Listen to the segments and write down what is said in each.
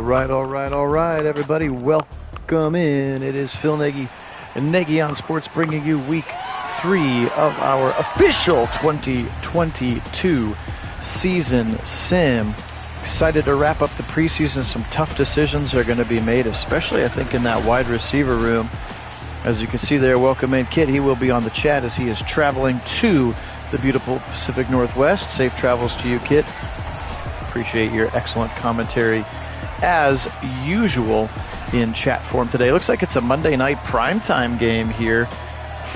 All right, everybody, welcome in. It is Phil Nagy and Nagy on Sports bringing you week 3 of our official 2022 season sim. Excited to wrap up the preseason. Some tough decisions are going to be made, especially I think in that wide receiver room. As you can see there, welcome in Kit. He will be on the chat as he is traveling to the beautiful Pacific Northwest. Safe travels to you, Kit. Appreciate your excellent commentary as usual in chat form today. Looks like it's a Monday night primetime game here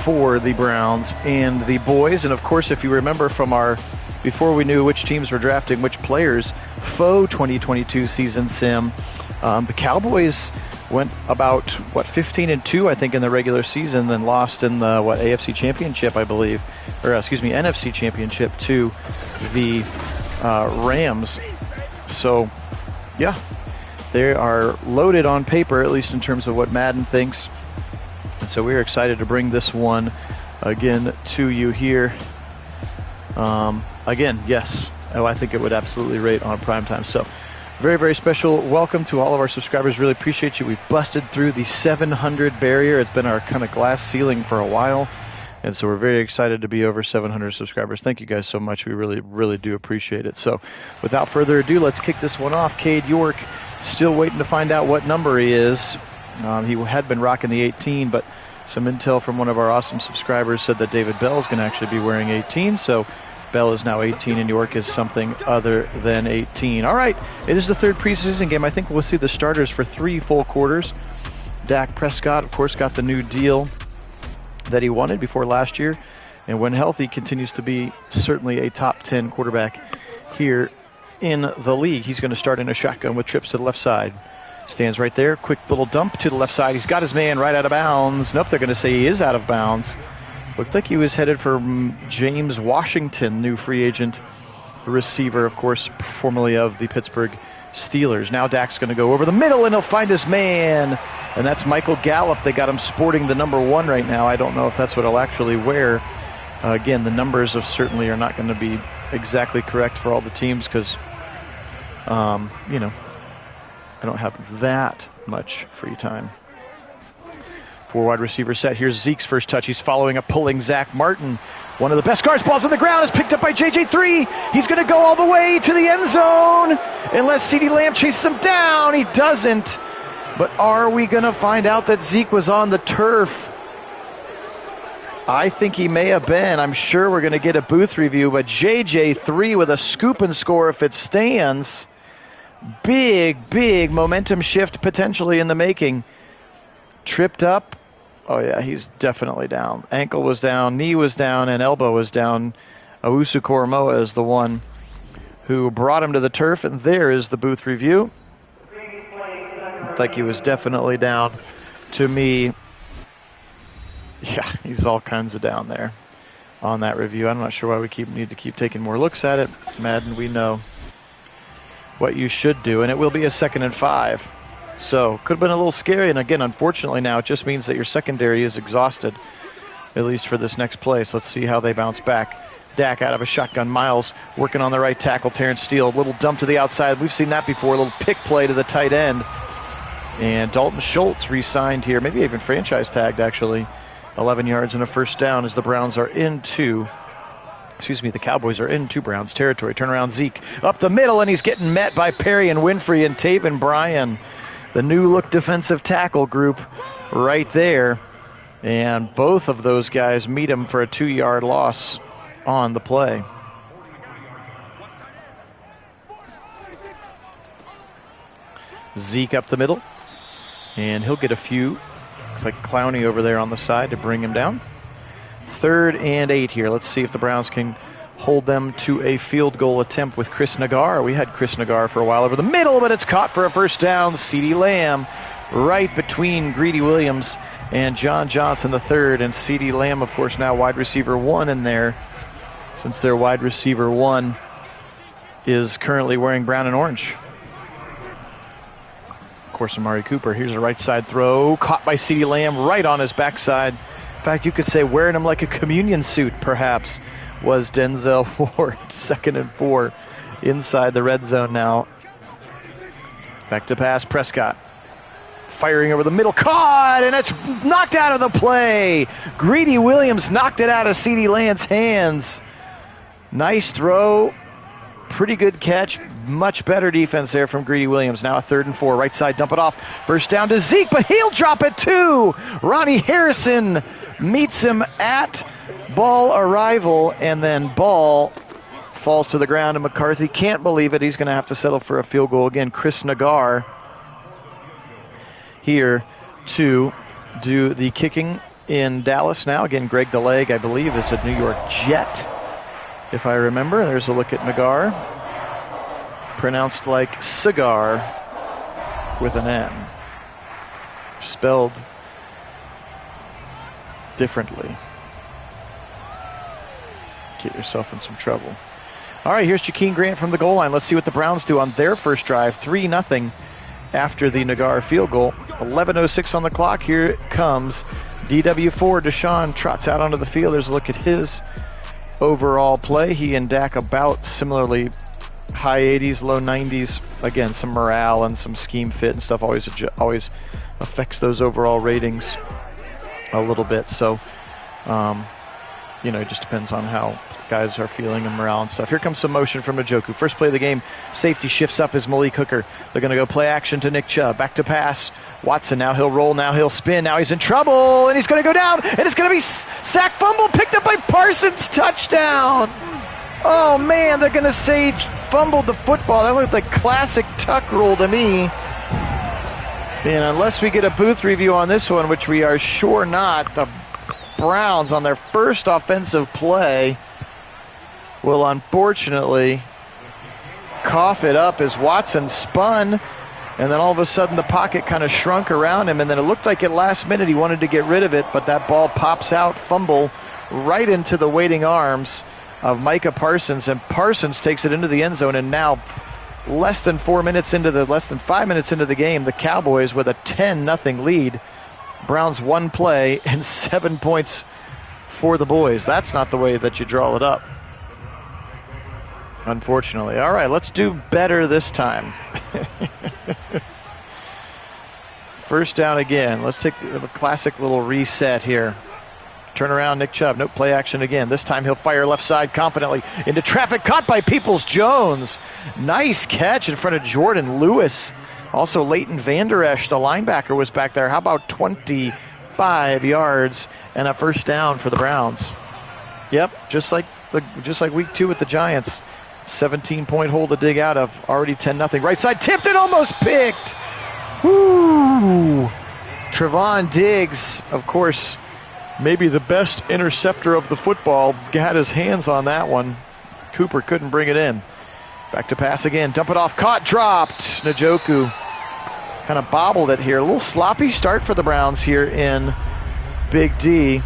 for the Browns and the boys. And of course, if you remember from our before we knew which teams were drafting which players, faux 2022 season sim, the Cowboys went about 15-2 I think in the regular season, then lost in the AFC Championship I believe, or excuse me, NFC Championship to the Rams. So yeah, they are loaded on paper, at least in terms of what Madden thinks. And so we're excited to bring this one again to you here. Again, yes, I think it would absolutely rate on primetime. So very, very special welcome to all of our subscribers. Really appreciate you. We've busted through the 700 barrier. It's been our kind of glass ceiling for a while. And so we're very excited to be over 700 subscribers. Thank you guys so much. We really, really do appreciate it. So without further ado, let's kick this one off. Cade York still waiting to find out what number he is. He had been rocking the 18, but some intel from one of our awesome subscribers said that David Bell is going to actually be wearing 18. So Bell is now 18 and York is something other than 18. All right, it is the third preseason game. I think we'll see the starters for 3 full quarters. Dak Prescott, of course, got the new deal that he wanted before last year, and when healthy continues to be certainly a top 10 quarterback here in the league. He's going to start in a shotgun with trips to the left side. Stands right there, quick little dump to the left side. He's got his man right out of bounds. Nope, they're going to say he is out of bounds. Looked like he was headed for James Washington, new free agent receiver, of course, formerly of the Pittsburgh Steelers. Now Dak's going to go over the middle, and he'll find his man. And that's Michael Gallup. They got him sporting the number 1 right now. I don't know if that's what he'll actually wear. Again, the numbers certainly are not going to be exactly correct for all the teams because, I don't have that much free time. 4 wide receiver set. Here's Zeke's first touch. He's following up, pulling Zach Martin. One of the best guards. Ball's on the ground. Is picked up by JJ3. He's going to go all the way to the end zone. Unless CeeDee Lamb chases him down. He doesn't. But are we going to find out that Zeke was on the turf? I think he may have been. I'm sure we're going to get a booth review. But JJ3 with a scoop and score if it stands. Big, big momentum shift potentially in the making. Tripped up. Oh, yeah, he's definitely down. Ankle was down, knee was down, and elbow was down. Owusu Koromoa is the one who brought him to the turf, and there is the booth review. Looked like he was definitely down to me. Yeah, he's all kinds of down there on that review. I'm not sure why we need to keep taking more looks at it. Madden, we know what you should do, and it will be a 2nd and 5. So, could have been a little scary, and again, unfortunately now, it just means that your secondary is exhausted, at least for this next play. So let's see how they bounce back. Dak out of a shotgun. Miles working on the right tackle. Terrence Steele, a little dump to the outside. We've seen that before, a little pick play to the tight end. And Dalton Schultz re-signed here, maybe even franchise tagged, actually. 11 yards and a first down as the Cowboys are into Browns territory. Turnaround Zeke up the middle, and he's getting met by Perry and Winfrey and Taven Bryan. The new look defensive tackle group right there. And both of those guys meet him for a 2-yard loss on the play. Zeke up the middle. And he'll get a few. Looks like Clowney over there on the side to bring him down. 3rd and 8 here. Let's see if the Browns can hold them to a field goal attempt with Chris Nagar. We had Chris Nagar for a while over the middle, but it's caught for a first down. CeeDee Lamb right between Greedy Williams and John Johnson III. And CeeDee Lamb, of course, now wide receiver 1 in there, since their wide receiver 1 is currently wearing brown and orange. Of course, Amari Cooper. Here's a right side throw, caught by CeeDee Lamb right on his backside. In fact, you could say wearing him like a communion suit, perhaps, was Denzel Ward. 2nd and 4 inside the red zone now. Back to pass, Prescott. Firing over the middle, caught, and it's knocked out of the play. Greedy Williams knocked it out of CeeDee Lamb's hands. Nice throw, pretty good catch, much better defense there from Greedy Williams. Now a 3rd and 4, right side, dump it off. First down to Zeke, but he'll drop it too. Ronnie Harrison meets him at ball arrival, and then ball falls to the ground, and McCarthy can't believe it. He's going to have to settle for a field goal again. Chris Nagar here to do the kicking in Dallas now. Again, Greg the Leg, I believe, is a New York Jet, if I remember. There's a look at Nagar. Pronounced like cigar with an N. Spelled differently. Get yourself in some trouble. All right, here's Jakeem Grant from the goal line. Let's see what the Browns do on their first drive. 3-0 after the Nagar field goal. 11:06 on the clock. Here it comes. DW4, Deshaun trots out onto the field. There's a look at his overall play. He and Dak about similarly high 80s, low 90s. Again, some morale and some scheme fit and stuff always affects those overall ratings a little bit. So, it just depends on how guys are feeling and morale and stuff. Here comes some motion from Njoku. First play of the game, safety shifts up is Malik Hooker. They're going to go play action to Nick Chubb. Back to pass. Watson, now he'll roll, now he'll spin, now he's in trouble, and he's going to go down, and it's going to be sack fumble picked up by Parsons, touchdown. Oh, man, they're going to say fumbled the football. That looked like classic tuck rule to me. And unless we get a booth review on this one, which we are sure not, the Browns on their first offensive play will unfortunately cough it up as Watson spun, and then all of a sudden the pocket kind of shrunk around him, and then it looked like at last minute he wanted to get rid of it, but that ball pops out, fumble, right into the waiting arms of Micah Parsons, and Parsons takes it into the end zone, and now less than 5 minutes into the game, the Cowboys with a 10-0 lead. Browns one play and 7 points for the boys. That's not the way that you draw it up, unfortunately. All right, let's do better this time. First down again. Let's take a classic little reset here. Turn around, Nick Chubb. Nope, play action again. This time he'll fire left side confidently into traffic, caught by Peoples-Jones. Nice catch in front of Jordan Lewis. Also, Leighton Vander Esch, the linebacker, was back there. How about 25 yards and a first down for the Browns? Yep, just like week 2 with the Giants. 17-point hole to dig out of. Already 10-0. Right side tipped and almost picked. Woo! Trevon Diggs, of course, maybe the best interceptor of the football, had his hands on that one. Cooper couldn't bring it in. Back to pass again. Dump it off. Caught. Dropped. Njoku kind of bobbled it here. A little sloppy start for the Browns here in Big D.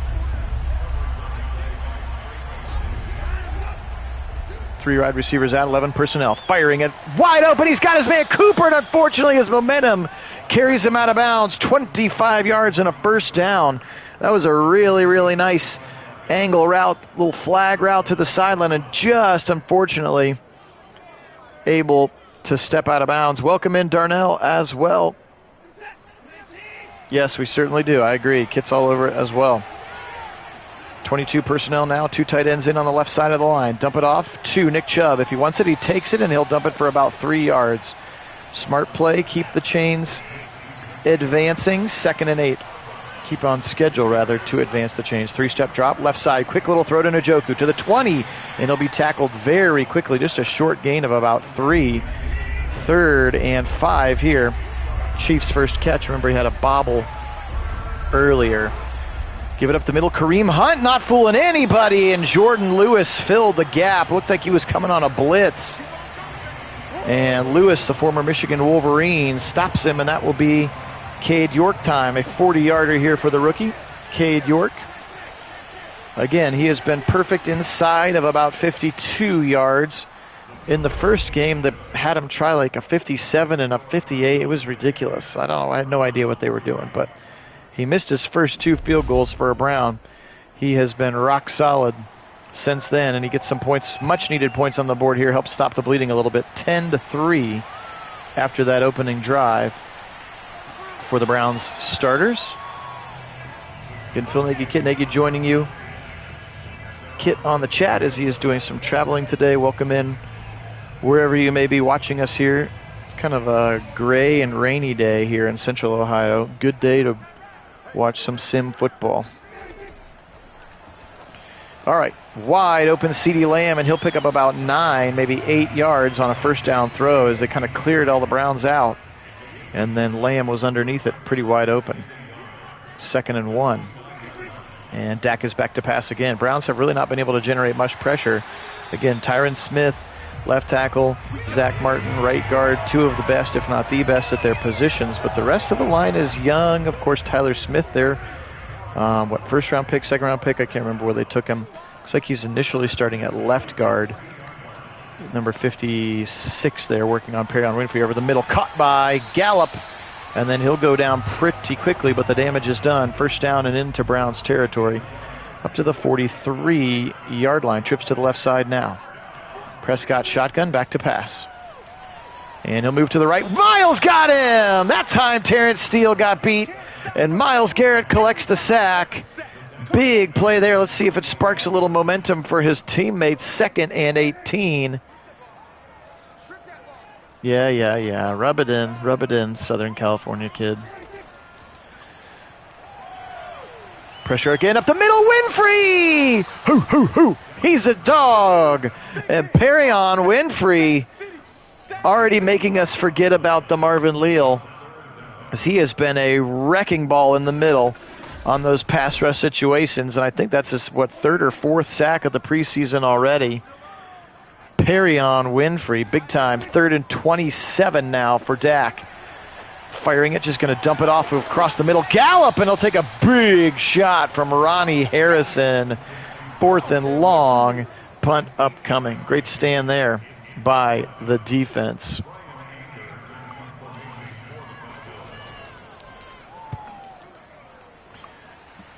3 wide receivers out, 11 personnel. Firing it wide open. He's got his man Cooper, and unfortunately his momentum carries him out of bounds. 25 yards and a first down. That was a really, really nice angle route, little flag route to the sideline, and just unfortunately able to step out of bounds. Welcome in Darnell as well. Yes, we certainly do. I agree. Kit's all over it as well. 22 personnel now, 2 tight ends in on the left side of the line. Dump it off to Nick Chubb. If he wants it, he takes it, and he'll dump it for about 3 yards. Smart play. Keep the chains advancing. 2nd and 8. Keep on schedule, rather, to advance the chains. 3-step drop, left side, quick little throw to Njoku to the 20, and he'll be tackled very quickly. Just a short gain of about 3. 3rd and 5 here. Chiefs' first catch. Remember, he had a bobble earlier. Give it up the middle. Kareem Hunt not fooling anybody, and Jordan Lewis filled the gap. Looked like he was coming on a blitz. And Lewis, the former Michigan Wolverine, stops him, and that will be Cade York time. A 40-yarder here for the rookie, Cade York. Again, he has been perfect inside of about 52 yards. In the first game, that had him try like a 57 and a 58. It was ridiculous. I don't know. I had no idea what they were doing, but he missed his first 2 field goals for a Brown. He has been rock solid since then, and he gets some points, much needed points on the board here. Helps stop the bleeding a little bit. 10-3 after that opening drive for the Browns starters. Again, Phil Nagy, Kit Nagy joining you. Kit on the chat as he is doing some traveling today. Welcome in wherever you may be watching us here. It's kind of a gray and rainy day here in Central Ohio. Good day to watch some sim football. All right, wide open CeeDee Lamb, and he'll pick up about 9, maybe 8 yards on a first down throw as they kind of cleared all the Browns out. And then Lamb was underneath it, pretty wide open. 2nd and 1. And Dak is back to pass again. Browns have really not been able to generate much pressure. Again, Tyron Smith, left tackle, Zach Martin, right guard, 2 of the best, if not the best, at their positions. But the rest of the line is young. Of course, Tyler Smith there. First-round pick, second-round pick? I can't remember where they took him. Looks like he's initially starting at left guard. Number 56 there, working on Perrion Winfrey over the middle. Caught by Gallup. And then he'll go down pretty quickly, but the damage is done. First down and into Browns territory. Up to the 43-yard line. Trips to the left side now. Prescott shotgun, back to pass. And he'll move to the right. Miles got him! That time Terrence Steele got beat. And Myles Garrett collects the sack. Big play there. Let's see if it sparks a little momentum for his teammates. 2nd and 18. Yeah. Rub it in, Southern California kid. Pressure again up the middle. Winfrey! Hoo! He's a dog. And Perrion Winfrey already making us forget about the Marvin Leal, as he has been a wrecking ball in the middle on those pass rush situations. And I think that's his, 3rd or 4th sack of the preseason already. Perrion Winfrey, big time. 3rd and 27 now for Dak. Firing it, just going to dump it off across the middle. Gallup, and he'll take a big shot from Ronnie Harrison. 4th and long. Punt upcoming. Great stand there by the defense.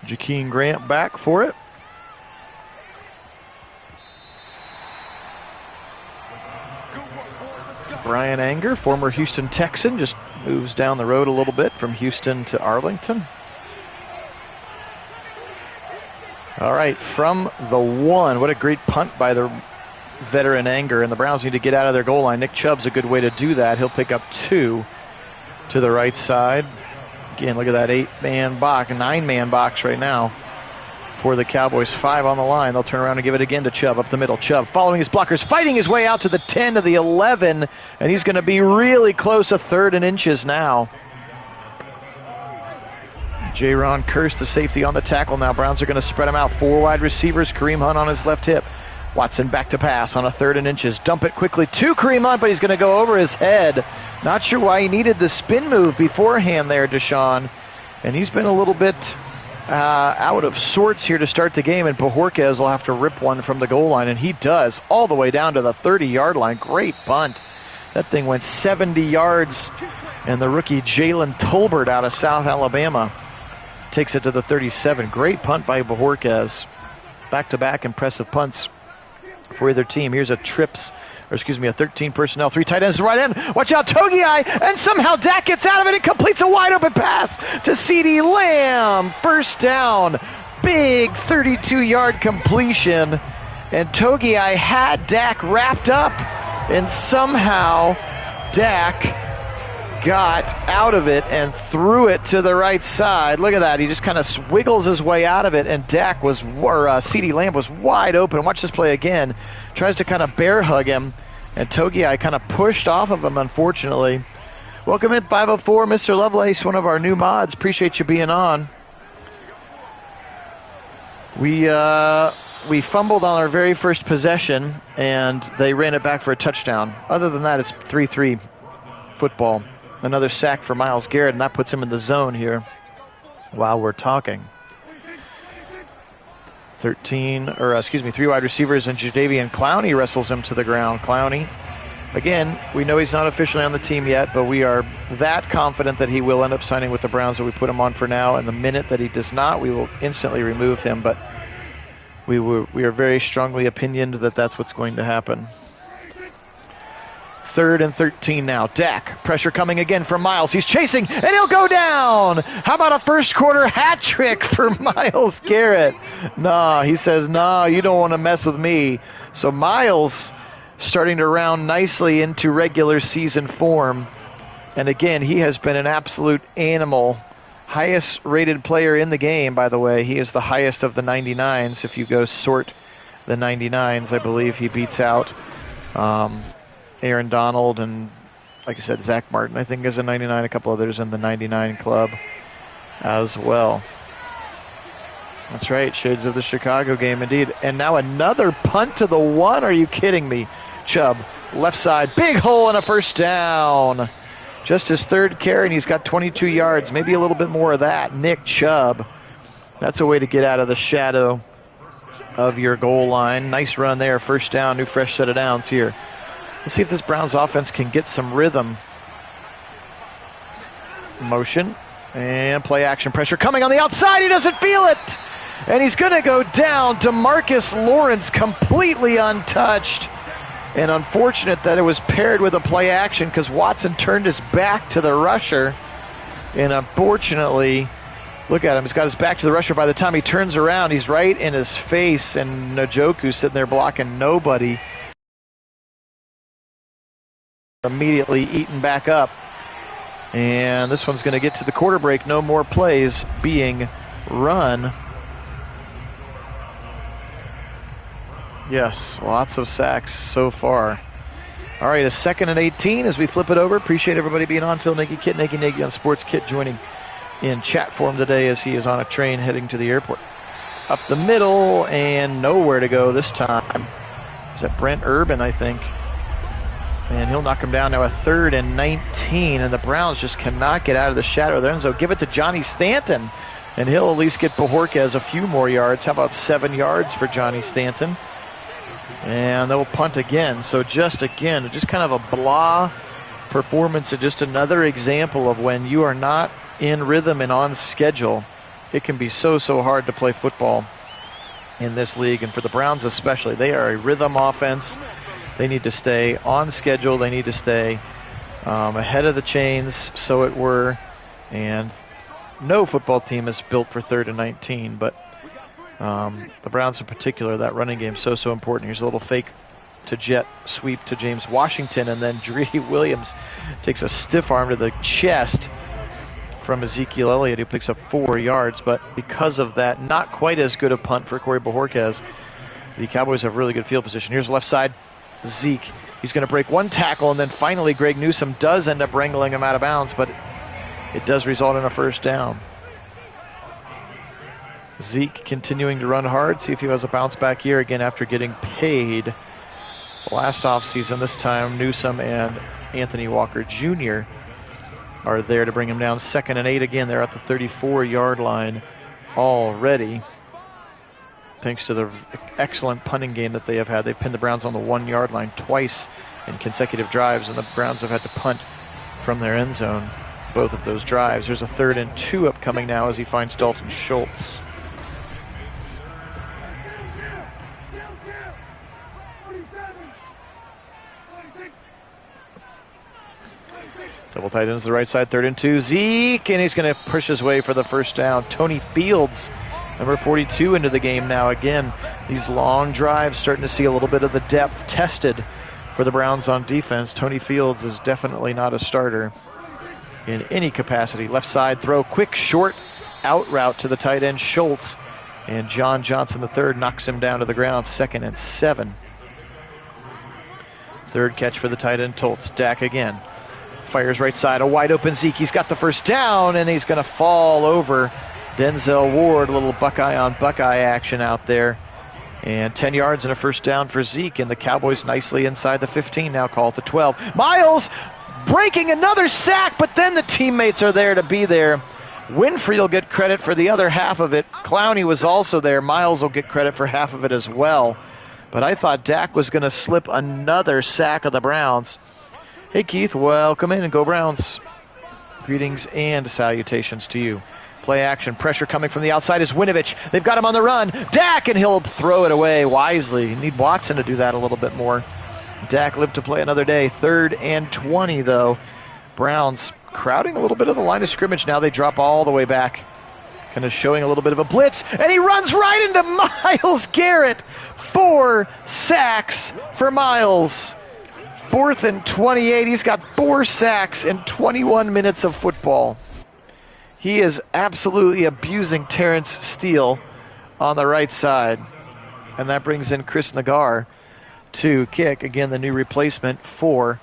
Jakeem Grant back for it. Brian Anger, former Houston Texan, just moves down the road a little bit from Houston to Arlington. All right, from the 1. What a great punt by the veteran Anger, and the Browns need to get out of their goal line. Nick Chubb's a good way to do that. He'll pick up 2 to the right side. Again, look at that 8-man box, 9-man box right now for the Cowboys. 5 on the line. They'll turn around and give it again to Chubb up the middle. Chubb following his blockers, fighting his way out to the 10 to the 11, and he's going to be really close, a 3rd and inches now. J-Ron Kearse, the safety, on the tackle now. Browns are going to spread him out. 4 wide receivers. Kareem Hunt on his left hip. Watson back to pass on a 3rd and inches. Dump it quickly to Kareem Hunt, but he's going to go over his head. Not sure why he needed the spin move beforehand there, Deshaun. And he's been a little bit out of sorts here to start the game, and Bojorquez will have to rip one from the goal line, and he does, all the way down to the 30-yard line. Great bunt. That thing went 70 yards, and the rookie Jalen Tolbert out of South Alabama takes it to the 37. Great punt by Bojorquez. Back-to-back impressive punts for either team. Here's a 13 personnel, 3 tight ends to the right end. Watch out, Togiai, and somehow Dak gets out of it and completes a wide open pass to CeeDee Lamb. First down, big 32-yard completion, and Togiai had Dak wrapped up, and somehow Dak got out of it and threw it to the right side. Look at that. He just kind of wiggles his way out of it, and CeeDee Lamb was wide open. Watch this play again. Tries to kind of bear hug him, and Togiai kind of pushed off of him, unfortunately. Welcome in, 504, Mr. Lovelace, one of our new mods. Appreciate you being on. We fumbled on our very first possession, and they ran it back for a touchdown. Other than that, it's 3-3 football. Another sack for Myles Garrett, and that puts him in the zone here while we're talking. 3 wide receivers, and Jadeveon Clowney wrestles him to the ground. Clowney, again, we know he's not officially on the team yet, but we are that confident that he will end up signing with the Browns that we put him on for now. And the minute that he does not, we will instantly remove him. But we are very strongly opinioned that that's what's going to happen. 3rd and 13 now. Dak, pressure coming again from Miles. He's chasing, and he'll go down. How about a first quarter hat trick for Myles Garrett? Nah, he says, nah, you don't want to mess with me. So Myles starting to round nicely into regular season form. And again, he has been an absolute animal. Highest rated player in the game, by the way. He is the highest of the 99s. If you go sort the 99s, I believe he beats out Aaron Donald and, like I said, Zach Martin, I think, is a 99. A couple others in the 99 club as well. That's right, shades of the Chicago game indeed. And now another punt to the 1. Are you kidding me? Chubb, left side, big hole and a first down. Just his 3rd carry, and he's got 22 yards, maybe a little bit more of that. Nick Chubb. That's a way to get out of the shadow of your goal line. Nice run there, first down, new fresh set of downs here. Let's see if this Browns offense can get some rhythm. Motion and play action pressure coming on the outside. He doesn't feel it. And he's going to go down. DeMarcus Lawrence completely untouched. And unfortunate that it was paired with a play action because Watson turned his back to the rusher. And unfortunately, look at him. He's got his back to the rusher. By the time he turns around, he's right in his face. And Njoku sitting there blocking nobody. Immediately eaten back up. And this one's going to get to the quarter break. No more plays being run. Yes, lots of sacks so far. All right, a 2nd and 18 as we flip it over. Appreciate everybody being on. Phil Nagy, Kit Nagy on Sports. Kit joining in chat form today as he is on a train heading to the airport. Up the middle and nowhere to go this time. Is that Brent Urban, I think? And he'll knock him down now, a 3rd and 19. And the Browns just cannot get out of the shadow of their end zone. Give it to Johnny Stanton. And he'll at least get Bojorquez a few more yards. How about 7 yards for Johnny Stanton? And they'll punt again. So just kind of a blah performance. And just another example of when you are not in rhythm and on schedule. It can be so hard to play football in this league. And for the Browns especially, they are a rhythm offense. They need to stay on schedule. They need to stay ahead of the chains, so it were. And no football team is built for 3rd and 19, but the Browns in particular, that running game is so important. Here's a little fake to jet sweep to James Washington, and then Dree Williams takes a stiff arm to the chest from Ezekiel Elliott, who picks up 4 yards. But because of that, not quite as good a punt for Corey Bojorquez. The Cowboys have really good field position. Here's left side. Zeke, he's going to break 1 tackle, and then finally Greg Newsome does end up wrangling him out of bounds, but it does result in a first down. Zeke continuing to run hard, see if he has a bounce back here again after getting paid last offseason. This time Newsome and Anthony Walker Jr. are there to bring him down. 2nd and 8 again. They're at the 34-yard line already. Thanks to the excellent punting game that they have had. They've pinned the Browns on the 1-yard line twice in consecutive drives, and the Browns have had to punt from their end zone both of those drives. There's a 3rd and 2 upcoming now as he finds Dalton Schultz. Double tight ends to the right side, 3rd and 2. Zeke, and he's going to push his way for the first down. Tony Fields, number 42, into the game now. Again, these long drives starting to see a little bit of the depth tested for the Browns on defense. Tony Fields is definitely not a starter in any capacity. Left side throw, quick, short out route to the tight end Schultz. And John Johnson III knocks him down to the ground. 2nd and 7. 3rd catch for the tight end Toltz. Dak again. Fires right side, a wide open Zeke. He's got the first down, and he's going to fall over Denzel Ward. A little Buckeye on Buckeye action out there. And 10 yards and a first down for Zeke, and the Cowboys nicely inside the 15 now, call it the 12. Miles breaking another sack, but then the teammates are there to be there. Winfrey will get credit for the other half of it. Clowney was also there. Miles will get credit for half of it as well. But I thought Dak was going to slip another sack of the Browns. Hey, Keith, welcome in and go Browns. Greetings and salutations to you. Play action, pressure coming from the outside is Winovich. They've got him on the run. Dak, and he'll throw it away wisely. You need Watson to do that a little bit more. Dak lived to play another day. 3rd and 20, though. Browns crowding a little bit of the line of scrimmage now. They drop all the way back. Kind of showing a little bit of a blitz. And he runs right into Myles Garrett. 4 sacks for Myles. 4th and 28. He's got 4 sacks in 21 minutes of football. He is absolutely abusing Terrence Steele on the right side. And that brings in Chris Nagy to kick. Again, the new replacement for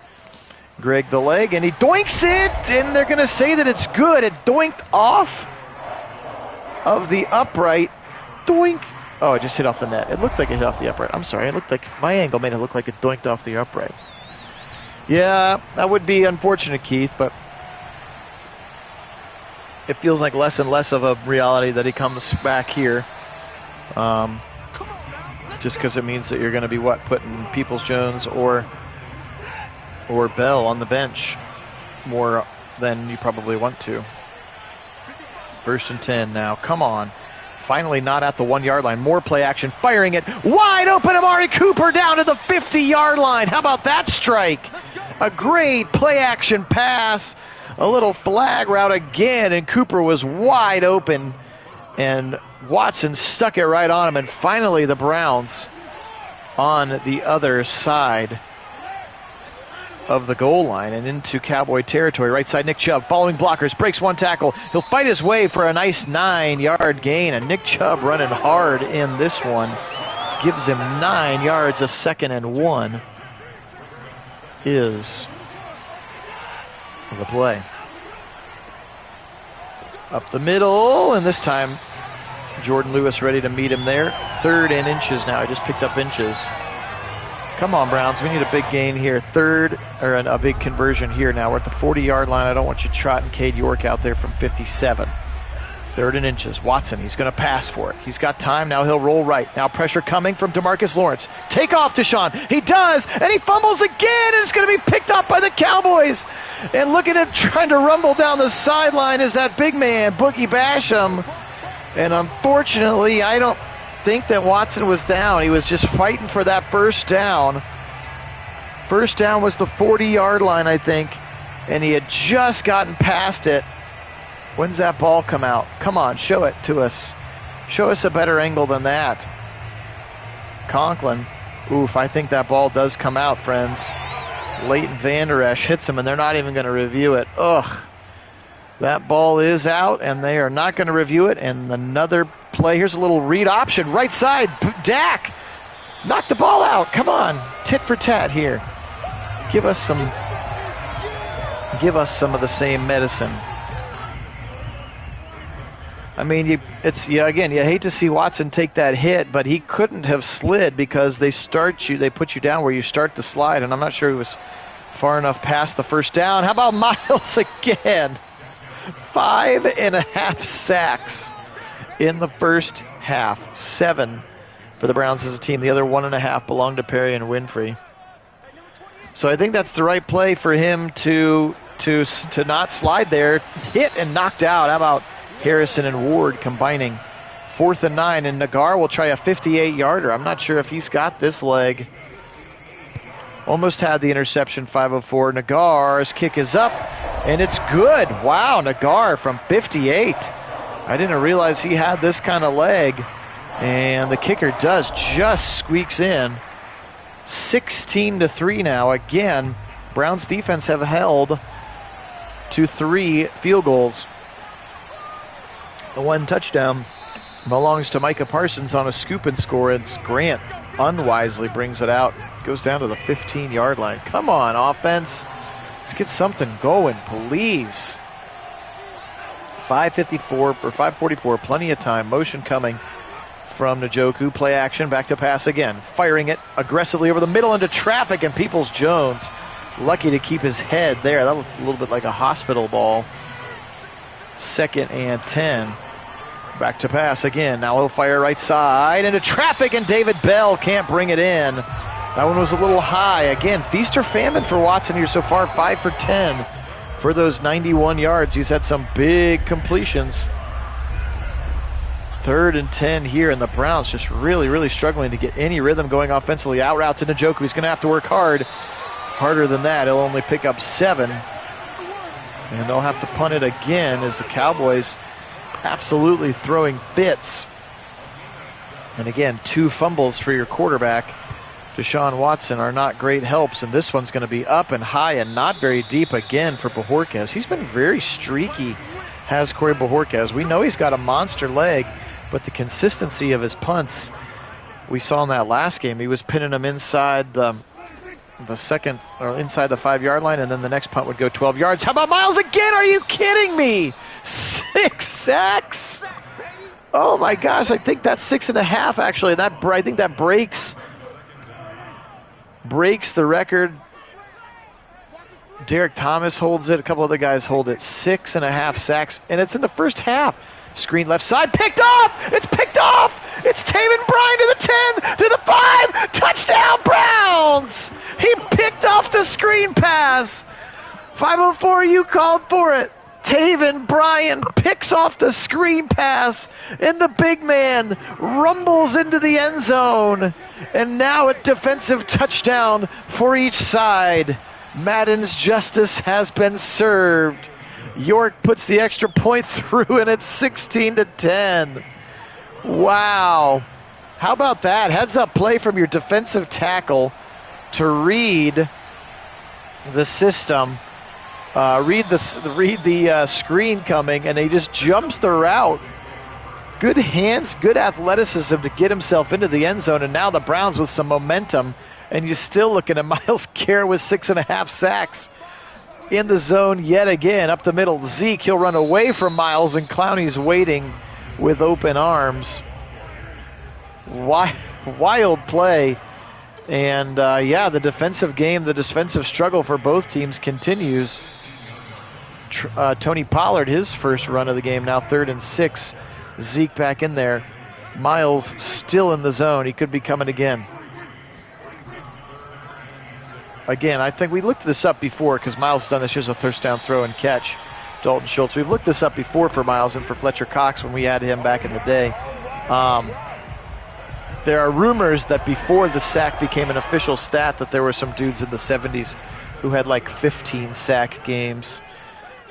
Greg the Leg. And he doinks it, and they're going to say that it's good. It doinked off of the upright. Doink. Oh, it just hit off the net. It looked like it hit off the upright. I'm sorry. It looked like my angle made it look like it doinked off the upright. Yeah, that would be unfortunate, Keith, but it feels like less and less of a reality that he comes back here. Just because it means that you're going to be, putting Peoples-Jones or Bell on the bench more than you probably want to. 1st and 10 now. Come on. Finally not at the 1-yard line. More play action. Firing it. Wide open. Amari Cooper down to the 50-yard line. How about that strike? A great play action pass. A little flag route again, and Cooper was wide open. And Watson stuck it right on him. And finally the Browns on the other side of the goal line and into Cowboy territory. Right side, Nick Chubb following blockers, breaks 1 tackle. He'll fight his way for a nice 9-yard gain, and Nick Chubb running hard in this one. Gives him 9 yards. A 2nd and 1 is the play. Up the middle, and this time Jordan Lewis ready to meet him there. 3rd and inches now. He just picked up inches. Come on, Browns. We need a big gain here. A big conversion here now. We're at the 40-yard line. I don't want you trotting Cade York out there from 57. 3rd and inches. Watson, he's going to pass for it. He's got time. Now he'll roll right. Now pressure coming from DeMarcus Lawrence. Take off, Deshaun. He does, and he fumbles again, and it's going to be picked up by the Cowboys. And look at him trying to rumble down the sideline is that big man, Boogie Basham. And unfortunately, I don't think that Watson was down. He was just fighting for that 1st down. 1st down was the 40-yard line, I think, and he had just gotten past it. When's that ball come out? Come on, show it to us. Show us a better angle than that. Conklin. Oof, I think that ball does come out, friends. Leighton Vander Esch hits him, and they're not even going to review it. Ugh. That ball is out, and they are not going to review it. And another play. Here's a little read option. Right side, Dak. Knock the ball out. Come on. Tit for tat here. Give us some of the same medicine. I mean, you hate to see Watson take that hit, but he couldn't have slid because they put you down where you start the slide, and I'm not sure he was far enough past the 1st down. How about Myles again? 5.5 sacks in the 1st half. 7 for the Browns as a team. The other 1.5 belong to Perry and Winfrey. So I think that's the right play for him to not slide there. Hit and knocked out. How about Harrison and Ward combining? 4th and 9, and Nagar will try a 58-yarder. I'm not sure if he's got this leg. Almost had the interception, 504. Nagar's kick is up, and it's good. Wow, Nagar from 58. I didn't realize he had this kind of leg, and the kicker just squeaks in. 16-3 now. Again, Browns defense have held to 3 field goals. The 1 touchdown belongs to Micah Parsons on a scoop and score, and Grant unwisely brings it out. Goes down to the 15-yard line. Come on, offense. Let's get something going, please. 5:44, plenty of time. Motion coming from Njoku. Play action, back to pass again. Firing it aggressively over the middle into traffic, and Peoples-Jones lucky to keep his head there. That looked a little bit like a hospital ball. 2nd and 10. Back to pass again. Now he'll fire right side into traffic, and David Bell can't bring it in. That one was a little high. Again, feast or famine for Watson here so far. 5 for 10 for those 91 yards. He's had some big completions. 3rd and 10 here, and the Browns just really struggling to get any rhythm going offensively. Out route to Njoku. He's going to have to work hard. Harder than that. He'll only pick up 7. And they'll have to punt it again as the Cowboys absolutely throwing fits. And again, 2 fumbles for your quarterback, Deshaun Watson, are not great helps. And this one's going to be up and high and not very deep again for Bojorquez. He's been very streaky, has Corey Bojorquez. We know he's got a monster leg, but the consistency of his punts, we saw in that last game. He was pinning them inside the second, or inside the 5-yard line, and then the next punt would go 12 yards. How about Miles again? Are you kidding me? 6 sacks? Oh my gosh, I think that's 6.5 actually. I think that breaks the record. Derek Thomas holds it. A couple other guys hold it. 6.5 sacks, and it's in the first half. Screen left side, picked off! It's picked off! It's Taven Bryan to the 10, to the 5! Touchdown, Browns! He picked off the screen pass. 504, you called for it. Taven Bryan picks off the screen pass, and the big man rumbles into the end zone. And now a defensive touchdown for each side. Madden's justice has been served. York puts the extra point through, and it's 16-10. Wow. How about that? Heads up play from your defensive tackle to read the system, read the screen coming, and he just jumps the route. Good hands, good athleticism to get himself into the end zone, and now the Browns with some momentum, and you're still looking at Myles Garrett with 6.5 sacks. In the zone yet again, up the middle. Zeke, he'll run away from Miles, and Clowney's waiting with open arms. Wild play. And the defensive game, the defensive struggle for both teams continues. Tony Pollard, his first run of the game, now 3rd and 6. Zeke back in there. Miles still in the zone. He could be coming again. Again, I think we looked this up before because Miles done this. Here's a first down throw and catch. Dalton Schultz. We've looked this up before for Miles and for Fletcher Cox when we had him back in the day. There are rumors that before the sack became an official stat that there were some dudes in the 70s who had like 15 sack games.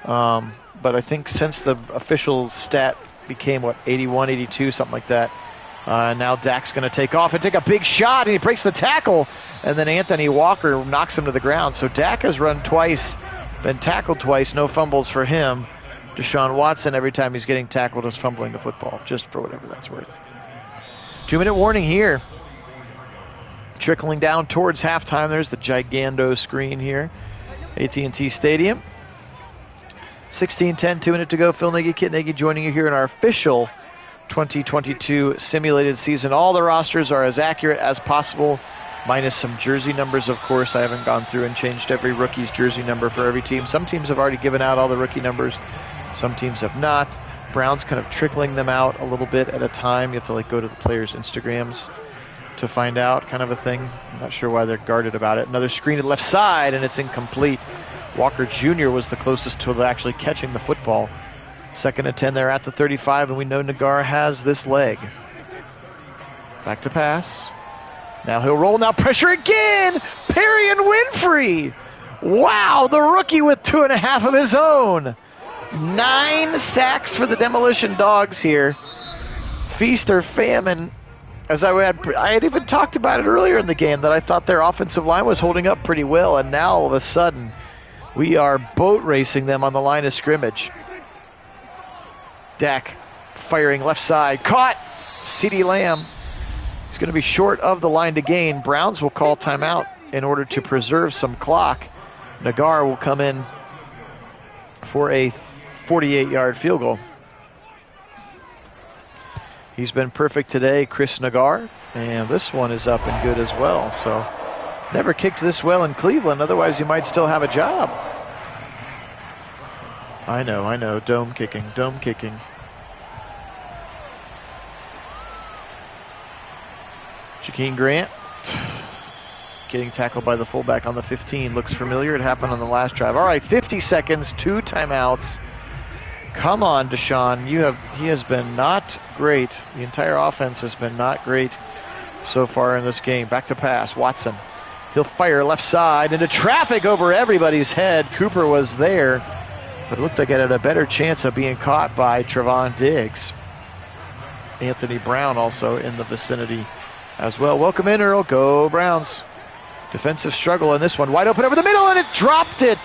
But I think since the official stat became, 81, 82, something like that, now Dak's going to take off and take a big shot, and he breaks the tackle, and then Anthony Walker knocks him to the ground. So Dak has run twice, been tackled twice, no fumbles for him. Deshaun Watson, every time he's getting tackled, is fumbling the football, just for whatever that's worth. 2-minute warning here. Trickling down towards halftime. There's the gigando screen here. AT&T Stadium. 16-10, 2 minutes to go. Phil Nagy, Kit Nagy joining you here in our official 2022 simulated season. All the rosters are as accurate as possible, minus some jersey numbers, of course. I haven't gone through and changed every rookie's jersey number for every team. Some teams have already given out all the rookie numbers. Some teams have not. Browns kind of trickling them out a little bit at a time. You have to go to the players' Instagrams to find out, kind of a thing. I'm not sure why they're guarded about it. Another screen to the left side, and it's incomplete. Walker Jr. was the closest to actually catching the football. 2nd and 10 there at the 35, and we know Nagar has this leg. Back to pass. Now he'll roll. Now pressure again. Perry and Winfrey. Wow, the rookie with 2.5 of his own. 9 sacks for the Demolition Dogs here. Feast or famine. As I had even talked about it earlier in the game, that I thought their offensive line was holding up pretty well, and now all of a sudden we are boat racing them on the line of scrimmage. Dak firing left side. Caught. CeeDee Lamb. He's going to be short of the line to gain. Browns will call timeout in order to preserve some clock. Nagar will come in for a 48-yard field goal. He's been perfect today, Chris Nagar, and this one is up and good as well. So never kicked this well in Cleveland, otherwise he might still have a job. I know, dome kicking. Jakeem Grant getting tackled by the fullback on the 15. Looks familiar. It happened on the last drive. All right, 50 seconds, 2 timeouts. Come on, Deshaun. He has been not great. The entire offense has been not great so far in this game. Back to pass. Watson. He'll fire left side into traffic over everybody's head. Cooper was there, but it looked like it had a better chance of being caught by Trevon Diggs. Anthony Brown also in the vicinity as well. Welcome in, Earl. Go Browns. Defensive struggle in this one. Wide open over the middle, and it dropped it.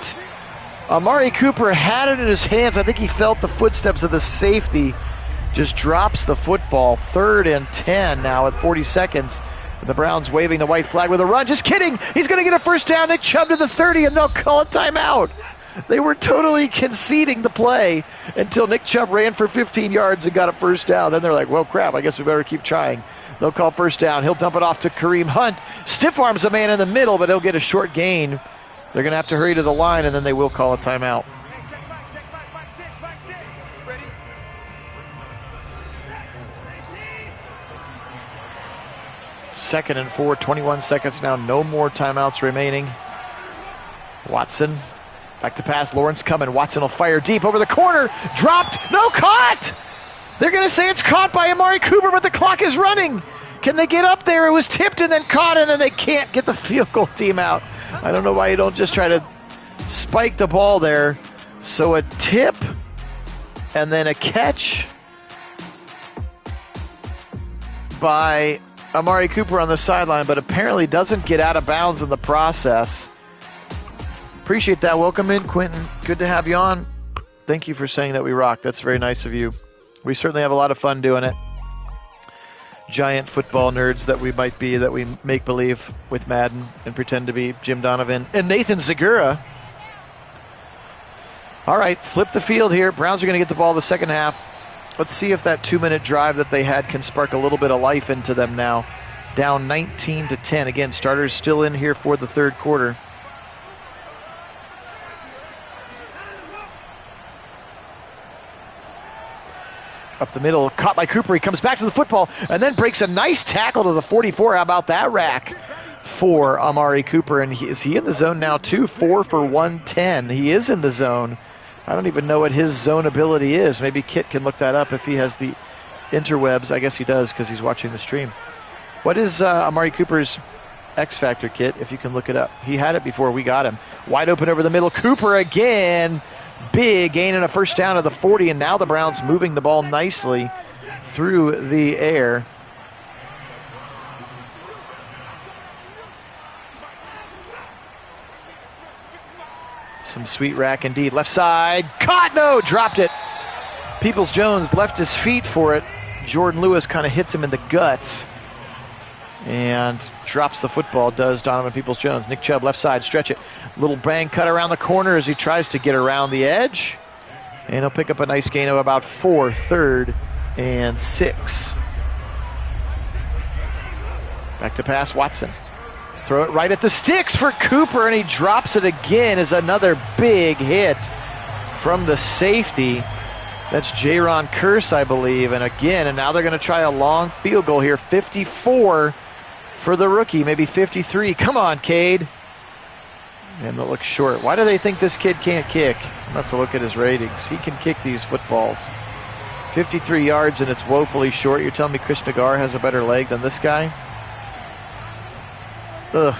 Amari Cooper had it in his hands. I think he felt the footsteps of the safety. Just drops the football. 3rd and 10 now at 40 seconds. And the Browns waving the white flag with a run. Just kidding. He's going to get a first down. Nick Chubb to the 30, and they'll call a timeout. They were totally conceding the play until Nick Chubb ran for 15 yards and got a first down. Then they're like, well, crap, I guess we better keep trying. They'll call first down. He'll dump it off to Kareem Hunt. Stiff arms a man in the middle, but he'll get a short gain. They're going to have to hurry to the line, and then they will call a timeout. Second and 4, 21 seconds now. No more timeouts remaining. Watson, back to pass. Lawrence coming. Watson will fire deep over the corner. Dropped. No, caught! They're going to say it's caught by Amari Cooper, but the clock is running. Can they get up there? It was tipped and then caught, and then they can't get the field goal team out. I don't know why you don't just try to spike the ball there. So a tip and then a catch by Amari Cooper on the sideline, but apparently doesn't get out of bounds in the process. Appreciate that. Welcome in, Quentin. Good to have you on. Thank you for saying that we rock. That's very nice of you. We certainly have a lot of fun doing it. Giant football nerds that we might be, that we make believe with Madden and pretend to be Jim Donovan and Nathan Zagura. All right, flip the field here. Browns are going to get the ball the second half. Let's see if that 2-minute drive that they had can spark a little bit of life into them now. Down 19-10. Again, starters still in here for the third quarter. Up the middle, caught by Cooper. He comes back to the football and then breaks a nice tackle to the 44. How about that rack for Amari Cooper? And is he in the zone now too? 4 for 110. He is in the zone. I don't even know what his zone ability is. Maybe Kit can look that up if he has the interwebs. I guess he does because he's watching the stream. What is Amari Cooper's X Factor, Kit, if you can look it up? He had it before we got him. Wide open over the middle. Cooper again. Big gain and a first down to the 40, and now the Browns moving the ball nicely through the air. Some sweet rack indeed. Left side, caught, no, dropped it. Peoples-Jones left his feet for it. Jordan Lewis kind of hits him in the guts and drops the football, does Donovan Peoples-Jones. Nick Chubb left side, stretch it. Little bang cut around the corner as he tries to get around the edge. And he'll pick up a nice gain of about 4, 3rd and 6. Back to pass, Watson. Throw it right at the sticks for Cooper, and he drops it again as another big hit from the safety. That's Jaron Kearse, I believe. And again, and now they're going to try a long field goal here. 54 for the rookie, maybe 53. Come on, Cade. And it looks short. Why do they think this kid can't kick? I'm going to have to look at his ratings. He can kick these footballs. 53 yards, and it's woefully short. You're telling me Chris Nagar has a better leg than this guy? Ugh.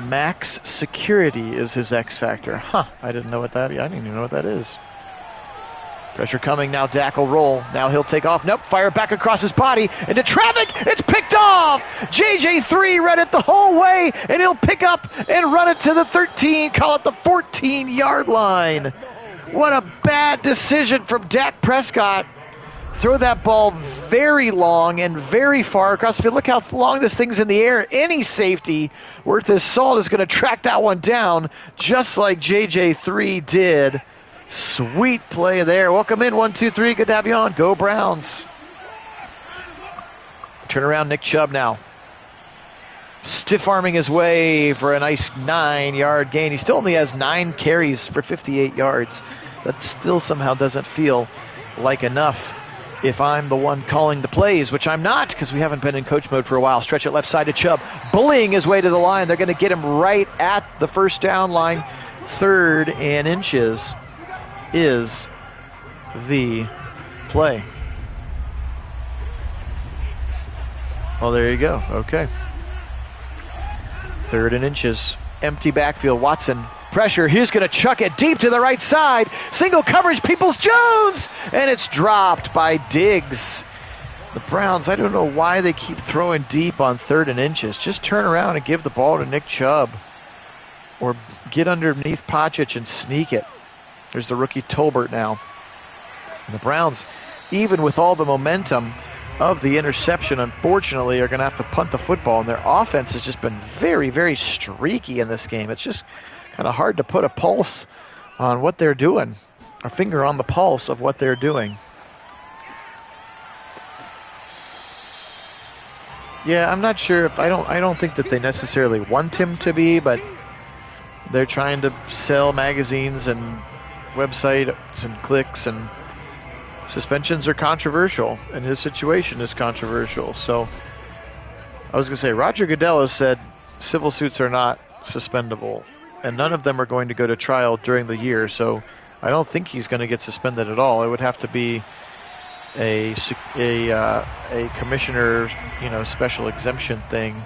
Max security is his X factor. Huh, I didn't know what that is. I didn't even know what that is. Pressure coming now. Dak will roll. Now he'll take off. Nope. Fire back across his body into traffic. It's picked off. JJ3 read it the whole way, and he'll pick up and run it to the 13. Call it the 14-yard line. What a bad decision from Dak Prescott. Throw that ball very long and very far across the field. Look how long this thing's in the air. Any safety worth his salt is going to track that one down, just like JJ3 did. Sweet play there. Welcome in, 1, 2, 3. Good to have you on. Go Browns. Turn around, Nick Chubb now. Stiff arming his way for a nice 9-yard gain. He still only has 9 carries for 58 yards. That still somehow doesn't feel like enough if I'm the one calling the plays, which I'm not because we haven't been in coach mode for a while. Stretch it left side to Chubb. Bullying his way to the line. They're going to get him right at the first down line. 3rd and inches. is the play. Well, there you go. Okay. 3rd and inches. Empty backfield. Watson. Pressure. He's going to chuck it deep to the right side. Single coverage. Peoples-Jones. And it's dropped by Diggs. The Browns, I don't know why they keep throwing deep on 3rd and inches. Just turn around and give the ball to Nick Chubb. Or get underneath Pacic and sneak it. There's the rookie Tolbert now. And the Browns, even with all the momentum of the interception, unfortunately, are going to have to punt the football. And their offense has just been very, very streaky in this game. It's just kind of hard to put a pulse on what they're doing. A finger on the pulse of what they're doing. Yeah, I'm not sure if I don't think that they necessarily want him to be, but they're trying to sell magazines and websites and clicks, and suspensions are controversial, and his situation is controversial. So I was going to say, Roger Goodell has said civil suits are not suspendable, and none of them are going to go to trial during the year. So I don't think he's going to get suspended at all. It would have to be a commissioner, special exemption thing.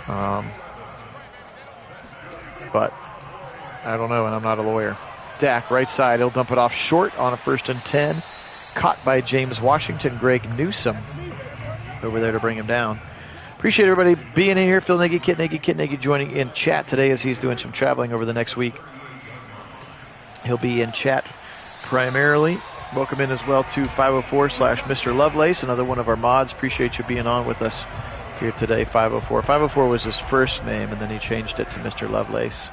But I don't know, and I'm not a lawyer. Dak, right side, he'll dump it off short on a 1st and 10. Caught by James Washington. Greg Newsome over there to bring him down. Appreciate everybody being in here. Phil Nagy, Kit Nagy joining in chat today as he's doing some traveling over the next week. He'll be in chat primarily. Welcome in as well to 504/Mr. Lovelace, another one of our mods. Appreciate you being on with us here today, 504. 504 was his first name, and then he changed it to Mr. Lovelace.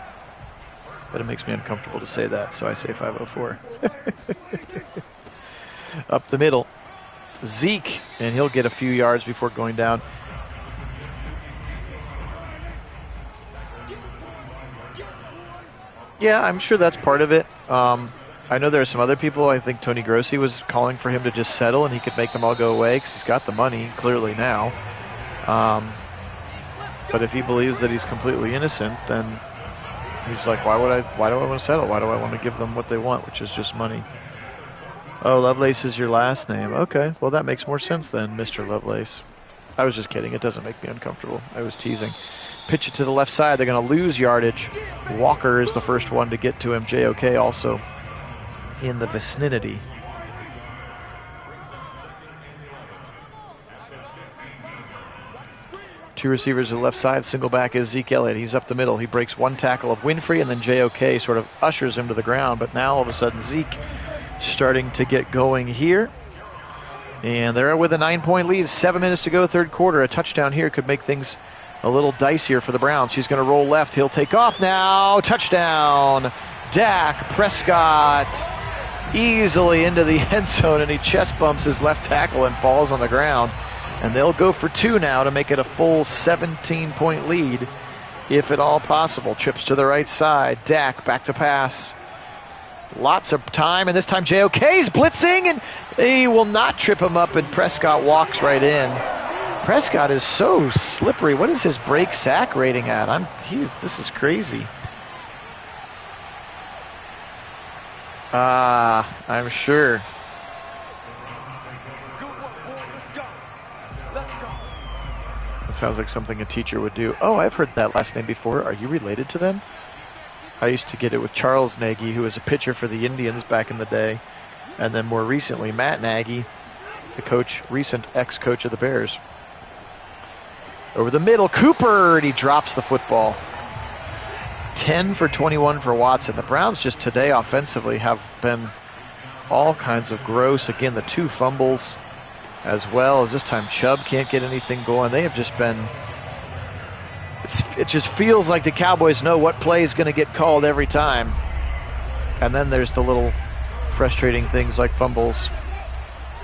But it makes me uncomfortable to say that, so I say 504. Up the middle, Zeke, and he'll get a few yards before going down. Yeah, I'm sure that's part of it. I know there are some other people. I think Tony Grossi was calling for him to just settle and he could make them all go away because he's got the money, clearly now. But if he believes that he's completely innocent, then he's like, why do I want to settle? Why do I want to give them what they want, which is just money? Oh, Lovelace is your last name. Okay, well, that makes more sense then, Mr. Lovelace. I was just kidding. It doesn't make me uncomfortable. I was teasing. Pitch it to the left side. They're going to lose yardage. Walker is the first one to get to him. JOK also in the vicinity. Two receivers to the left side. Single back is Zeke Elliott. He's up the middle. He breaks one tackle of Winfrey, and then JOK sort of ushers him to the ground. But now all of a sudden Zeke starting to get going here. And they're with a 9-point lead. 7 minutes to go, third quarter. A touchdown here could make things a little dicier for the Browns. He's going to roll left. He'll take off now. Touchdown. Dak Prescott easily into the end zone, and he chest bumps his left tackle and falls on the ground. And they'll go for 2 now to make it a full 17-point lead, if at all possible. Trips to the right side. Dak back to pass. Lots of time, and this time JOK's blitzing, and he will not trip him up, and Prescott walks right in. Prescott is so slippery. What is his break sack rating at? This is crazy. I'm sure. That sounds like something a teacher would do. Oh, I've heard that last name before. Are you related to them? I used to get it with Charles Nagy, who was a pitcher for the Indians back in the day. And then more recently, Matt Nagy, the recent ex-coach of the Bears. Over the middle, Cooper, and he drops the football. 10 for 21 for Watson. The Browns just today offensively have been all kinds of gross. Again, the 2 fumbles, as well as this time Chubb can't get anything going. They have just been... It just feels like the Cowboys know what play is going to get called every time. And then there's the little frustrating things like fumbles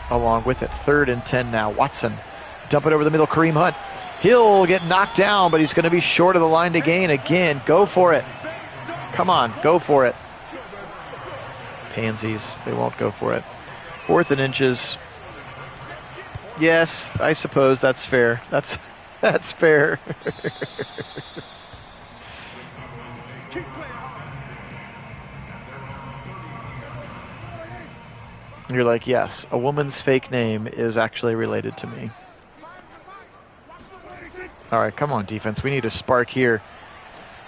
along with it. 3rd and 10 now. Watson, dump it over the middle. Kareem Hunt. He'll get knocked down, but he's going to be short of the line to gain again. Go for it. Come on, go for it. Pansies, they won't go for it. 4th and inches. Yes, I suppose that's fair. That's fair. And you're like, yes, a woman's fake name is actually related to me. All right, come on, defense. We need a spark here.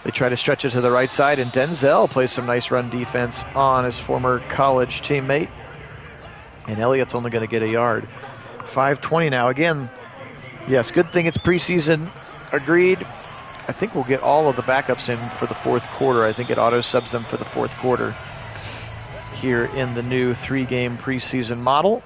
They try to stretch it to the right side, and Denzel plays some nice run defense on his former college teammate. And Elliott's only going to get a yard. 5:20 now. Again, yes, good thing it's preseason. Agreed. I think we'll get all of the backups in for the fourth quarter. I think it auto-subs them for the fourth quarter here in the new 3-game preseason model.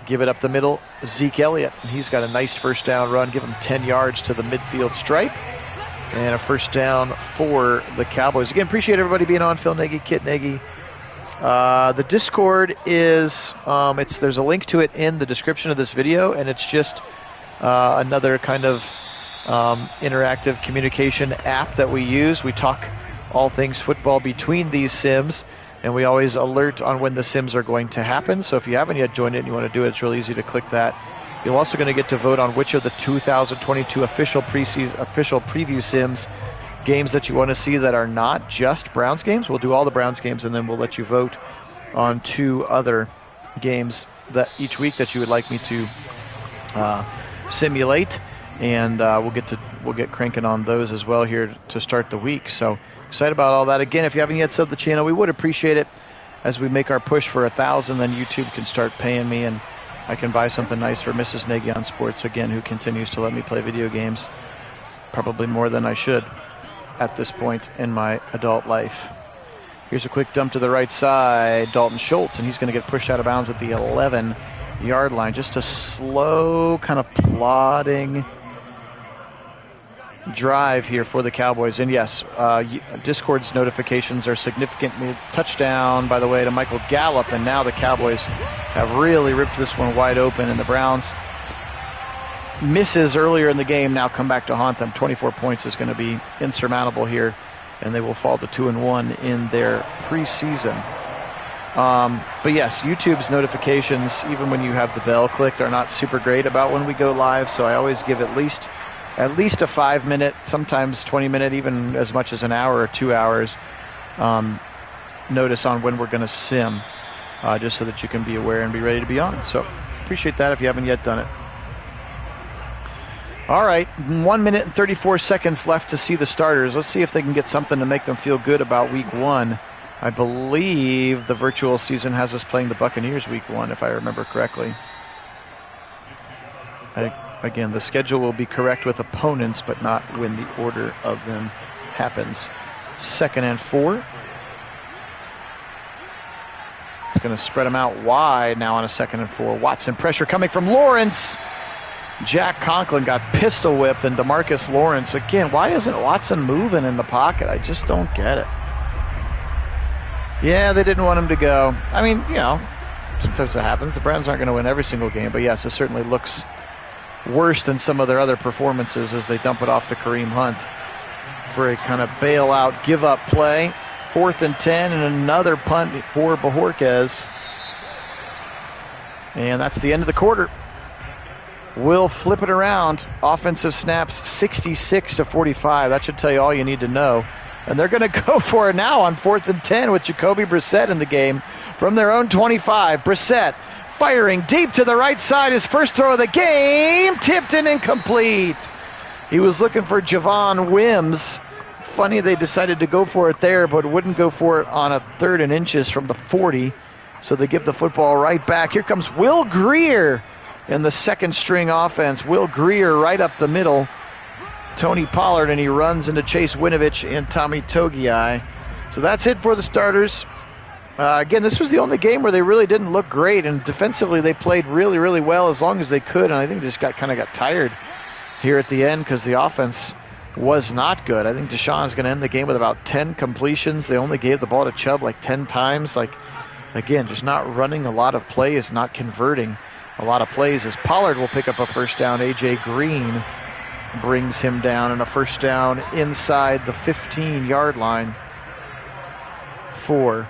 Give it up the middle, Zeke Elliott. He's got a nice first down run. Give him 10 yards to the midfield stripe. And a first down for the Cowboys. Again, appreciate everybody being on. Phil Nagy, Kit Nagy. The Discord is, there's a link to it in the description of this video, and it's just another kind of interactive communication app that we use. We talk all things football between these sims, and we always alert on when the sims are going to happen. So if you haven't yet joined it and you want to do it, it's really easy to click that. You're also going to get to vote on which of the 2022 official preview sims games that you want to see that are not just Browns games. We'll do all the Browns games, and then we'll let you vote on 2 other games that each week that you would like me to simulate, and we'll get cranking on those as well here to start the week. So excited about all that. Again, if you haven't yet subbed the channel, we would appreciate it. As we make our push for 1,000, then YouTube can start paying me, and I can buy something nice for Mrs. Nagy on Sports, again, who continues to let me play video games, probably more than I should at this point in my adult life. Here's a quick dump to the right side, Dalton Schultz, and he's going to get pushed out of bounds at the 11-yard line. Just a slow, kind of plodding drive here for the Cowboys. And yes, Discord's notifications are significant. Touchdown, by the way, to Michael Gallup, and now the Cowboys have really ripped this one wide open, and the Browns misses earlier in the game now come back to haunt them. 24 points is going to be insurmountable here, and they will fall to 2-1 in their preseason. But yes, YouTube's notifications, even when you have the bell clicked, are not super great about when we go live, so I always give at least a 5-minute, sometimes 20-minute, even as much as an hour or 2 hours notice on when we're going to sim, just so that you can be aware and be ready to be on. So appreciate that if you haven't yet done it. All right, 1 minute and 34 seconds left to see the starters. Let's see if they can get something to make them feel good about week 1. I believe the virtual season has us playing the Buccaneers week 1, if I remember correctly. Again, the schedule will be correct with opponents, but not when the order of them happens. 2nd and 4. It's going to spread them out wide now on a 2nd and 4. Watson pressure coming from Lawrence. Jack Conklin got pistol whipped, and DeMarcus Lawrence. Again, why isn't Watson moving in the pocket? I just don't get it. Yeah, they didn't want him to go. I mean, sometimes it happens. The Browns aren't going to win every single game, but yes, it certainly looks worse than some of their other performances as they dump it off to Kareem Hunt for a kind of bailout, give-up play. 4th and 10, and another punt for Bojorquez. And that's the end of the quarter. We'll flip it around. Offensive snaps 66-45. That should tell you all you need to know. And they're going to go for it now on 4th and 10 with Jacoby Brissett in the game from their own 25. Brissett firing deep to the right side. His first throw of the game, tipped and incomplete. He was looking for Javon Wims. Funny they decided to go for it there, but wouldn't go for it on a 3rd and inches from the 40. So they give the football right back. Here comes Will Grier in the second string offense. Will Grier right up the middle. Tony Pollard, and he runs into Chase Winovich and Tommy Togiai. So that's it for the starters. Again, this was the only game where they really didn't look great, and defensively they played really, really well as long as they could, and I think they just got tired here at the end because the offense was not good. I think Deshaun's going to end the game with about 10 completions. They only gave the ball to Chubb 10 times. Again, just not running a lot of plays, not converting a lot of plays, as Pollard will pick up a first down. A.J. Green brings him down, and a first down inside the 15-yard line for...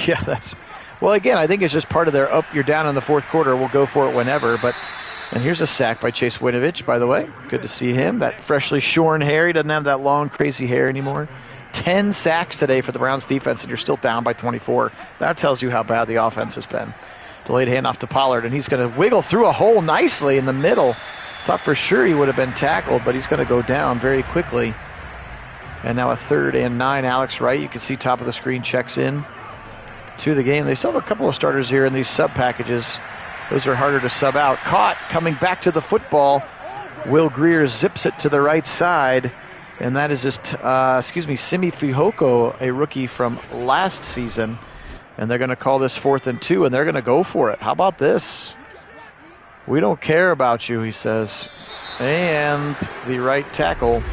Yeah, that's... Well, again, I think it's just part of their you're down in the fourth quarter, we'll go for it whenever, but... And here's a sack by Chase Winovich, by the way. Good to see him. That freshly shorn hair. He doesn't have that long, crazy hair anymore. 10 sacks today for the Browns defense, and you're still down by 24. That tells you how bad the offense has been. Delayed handoff to Pollard, and he's going to wiggle through a hole nicely in the middle. Thought for sure he would have been tackled, but he's going to go down very quickly. And now a 3rd and 9. Alex Wright, you can see top of the screen, checks in to the game. They still have a couple of starters here in these sub packages. Those are harder to sub out. Caught, coming back to the football. Will Greer zips it to the right side. And that is just, Simi Fihoko, a rookie from last season. And they're going to call this 4th and 2, and they're going to go for it. How about this? We don't care about you, he says. And the right tackle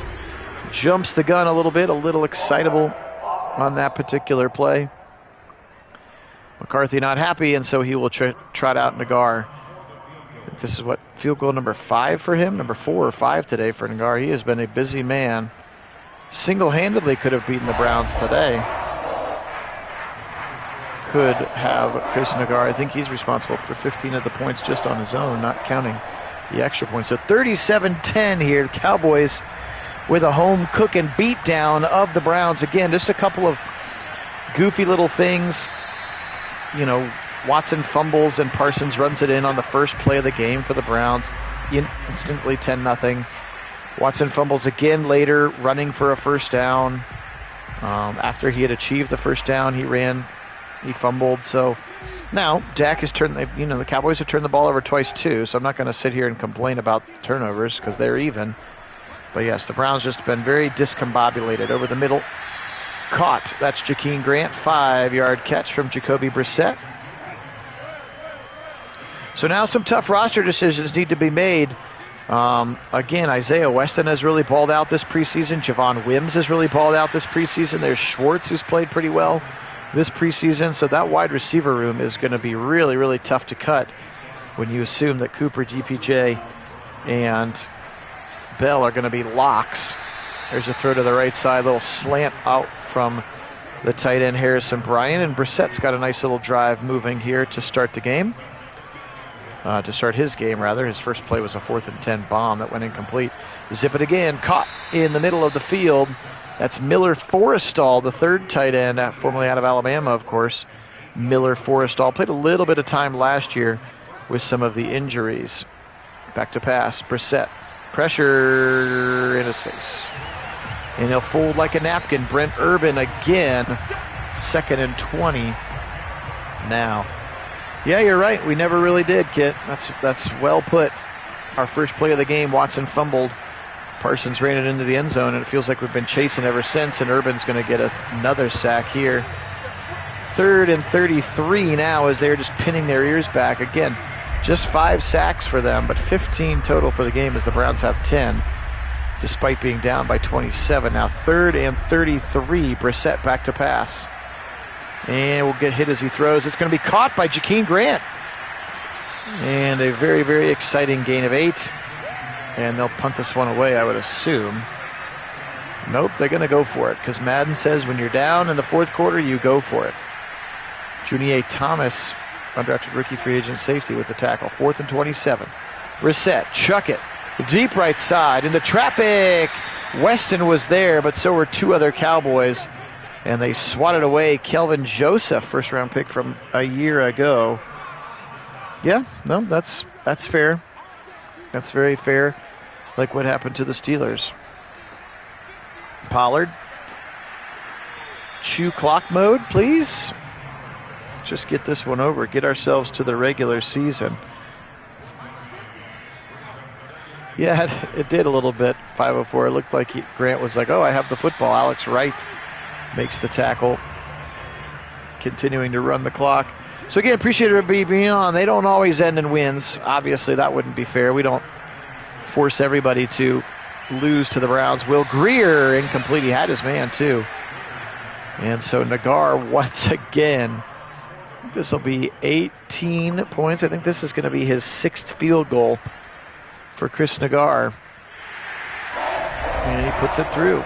jumps the gun a little excitable on that particular play. McCarthy not happy, and so he will trot out Nagar. This is what, field goal number 5 for him? Number 4 or 5 today for Nagar. He has been a busy man. Single-handedly could have beaten the Browns today. Could have Chris Nagar. I think he's responsible for 15 of the points just on his own, not counting the extra points. So 37-10 here. The Cowboys with a home cooking beatdown of the Browns. Again, just a couple of goofy little things. You know, Watson fumbles and Parsons runs it in on the first play of the game for the Browns. Instantly 10-0. Watson fumbles again later, running for a first down. After he had achieved the first down, he fumbled. So now Dak has turned, the Cowboys have turned the ball over twice too. So I'm not going to sit here and complain about turnovers because they're even. But yes, the Browns just been very discombobulated over the middle. Caught. That's Jakeem Grant. 5-yard catch from Jacoby Brissett. So now some tough roster decisions need to be made. Again, Isaiah Weston has really balled out this preseason. Javon Wims has really balled out this preseason. There's Schwartz, who's played pretty well this preseason. So that wide receiver room is going to be really, really tough to cut when you assume that Cooper, DPJ, and Bell are going to be locks. There's a throw to the right side, little slant out from the tight end Harrison Bryant, and Brissett's got a nice little drive moving here to start the game. To start his game, rather. His first play was a 4th and 10 bomb that went incomplete. Zip it again, caught in the middle of the field. That's Miller Forrestall, the 3rd tight end, formerly out of Alabama, of course. Miller Forrestall played a little bit of time last year with some of the injuries. Back to pass, Brissett. Pressure in his face. And he'll fold like a napkin. Brent Urban again. 2nd and 20 now. Yeah, you're right. We never really did, Kit. That's well put. Our first play of the game, Watson fumbled. Parsons ran it into the end zone, and it feels like we've been chasing ever since, and Urban's going to get another sack here. 3rd and 33 now as they're just pinning their ears back. Again, just 5 sacks for them, but 15 total for the game as the Browns have 10, despite being down by 27. Now 3rd and 33, Brissett back to pass. And will get hit as he throws. It's going to be caught by Jakeem Grant. And a very, very exciting gain of 8. And they'll punt this one away, I would assume. Nope, they're going to go for it, because Madden says when you're down in the 4th quarter, you go for it. Junior Thomas, undrafted rookie free agent safety with the tackle. 4th and 27. Brissett, chuck it. Deep right side into traffic. Weston was there, but so were 2 other Cowboys. And they swatted away Kelvin Joseph, first-round pick from a year ago. Yeah, no, that's fair. That's very fair, like what happened to the Steelers. Pollard. Chew clock mode, please. Just get this one over. Get ourselves to the regular season. Yeah, it did a little bit. 5:04. It looked like Grant was like, oh, I have the football. Alex Wright makes the tackle, continuing to run the clock. So again, appreciate everybody being on. They don't always end in wins. Obviously, that wouldn't be fair. We don't force everybody to lose to the Browns. Will Greer, incomplete. He had his man, too. And so Nagar, once again, this will be 18 points. I think this is going to be his 6th field goal for Chris Nagar. And he puts it through.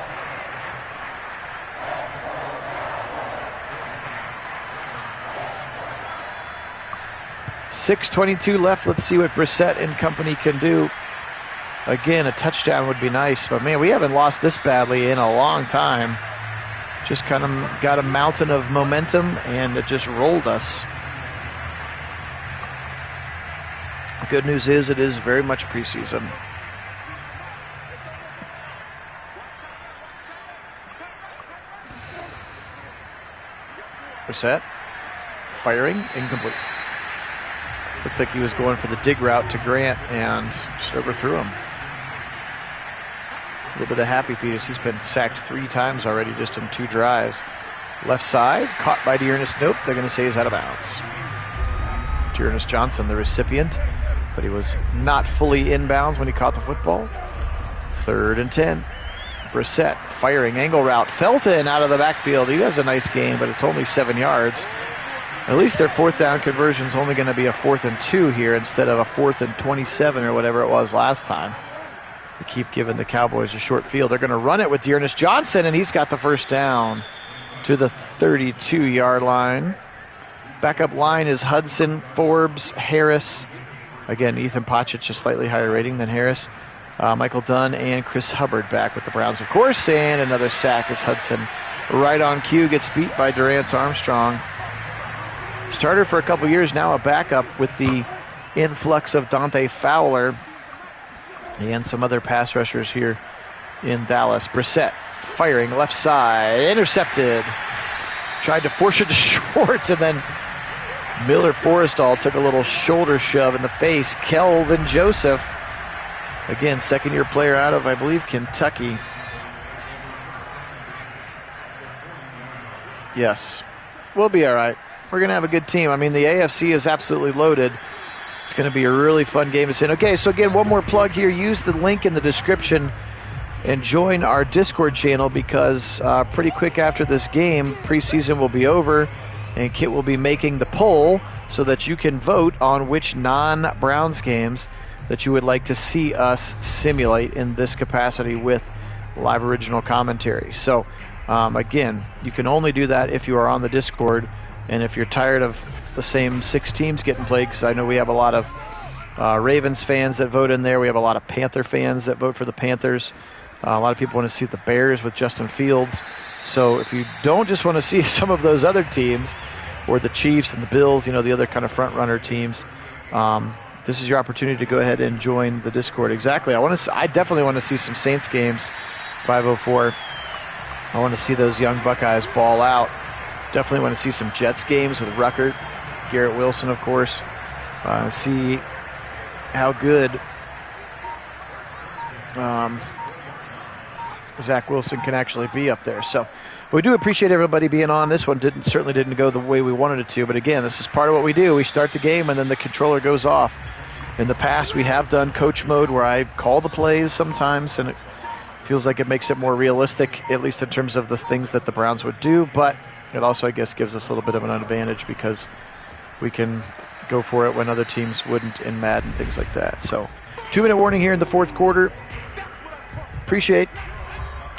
6:22 left. Let's see what Brissett and company can do. Again, a touchdown would be nice, but man, we haven't lost this badly in a long time. just kind of got a mountain of momentum, and it just rolled us. The good news is it is very much preseason. Brissett firing, incomplete. Looked like he was going for the dig route to Grant and just overthrew him. A little bit of happy fetus. He's been sacked 3 times already just in 2 drives. Left side, caught by Dearness. Nope, they're going to say he's out of bounds. Dearness Johnson, the recipient, but he was not fully inbounds when he caught the football. 3rd and 10. Brissett firing, angle route. Felton out of the backfield. He has a nice game, but it's only 7 yards. At least their 4th down conversion is only going to be a 4th and 2 here instead of a 4th and 27 or whatever it was last time. We keep giving the Cowboys a short field. They're going to run it with Dearness Johnson, and he's got the first down to the 32-yard line. Backup line is Hudson, Forbes, Harris. Again, Ethan Pocic, a slightly higher rating than Harris. Michael Dunn and Chris Hubbard back with the Browns, of course, and another sack as Hudson right on cue gets beat by Durance Armstrong. Starter for a couple years now, a backup with the influx of Dante Fowler and some other pass rushers here in Dallas. Brissett firing left side, intercepted. Tried to force it to Schwartz, and then Miller Forrestall took a little shoulder shove in the face. Kelvin Joseph, again, 2nd-year player out of, I believe, Kentucky. Yes, we'll be all right. We're going to have a good team. I mean, the AFC is absolutely loaded. It's going to be a really fun game to see. Okay, so again, one more plug here. Use the link in the description and join our Discord channel, because pretty quick after this game, preseason will be over, and Kit will be making the poll so that you can vote on which non-Browns games that you would like to see us simulate in this capacity with live original commentary. So, again, you can only do that if you are on the Discord. And if you're tired of the same 6 teams getting played, because I know we have a lot of Ravens fans that vote in there. We have a lot of Panther fans that vote for the Panthers. A lot of people want to see the Bears with Justin Fields. So if you don't just want to see some of those other teams, or the Chiefs and the Bills, you know, the other kind of front-runner teams, this is your opportunity to go ahead and join the Discord. Exactly. I definitely want to see some Saints games, 504. I want to see those young Buckeyes ball out. Definitely want to see some Jets games with Ruckert, Garrett Wilson, of course. See how good Zach Wilson can actually be up there. So we do appreciate everybody being on. This one certainly didn't go the way we wanted it to. But again, this is part of what we do. We start the game and then the controller goes off. In the past, we have done coach mode where I call the plays sometimes, and it feels like it makes it more realistic, at least in terms of the things that the Browns would do. But it also, I guess, gives us a little bit of an advantage because we can go for it when other teams wouldn't in Madden, things like that. So 2-minute warning here in the 4th quarter. Appreciate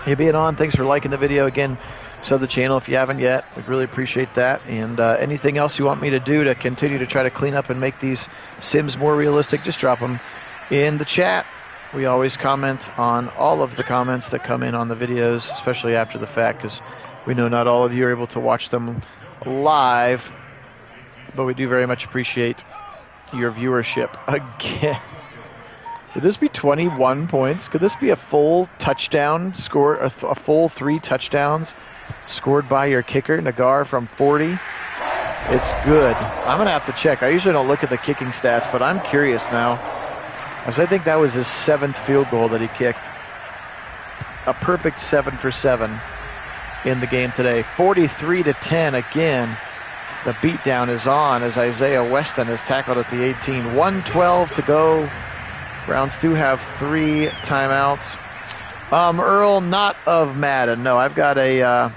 you being on. Thanks for liking the video. Again, sub the channel if you haven't yet. We'd really appreciate that. And anything else you want me to do to continue to try to clean up and make these sims more realistic, just drop them in the chat. We always comment on all of the comments that come in on the videos, especially after the fact, because we know not all of you are able to watch them live, but we do very much appreciate your viewership. Again, would this be 21 points? Could this be a full touchdown score, a full 3 touchdowns scored by your kicker, Nagar, from 40? It's good. I'm going to have to check. I usually don't look at the kicking stats, but I'm curious now, as I think that was his 7th field goal that he kicked. A perfect 7 for 7 in the game today. 43-10 again. The beatdown is on as Isaiah Weston is tackled at the 18. 1:12 to go. Browns do have 3 timeouts. Earl, not of Madden. No, I've got a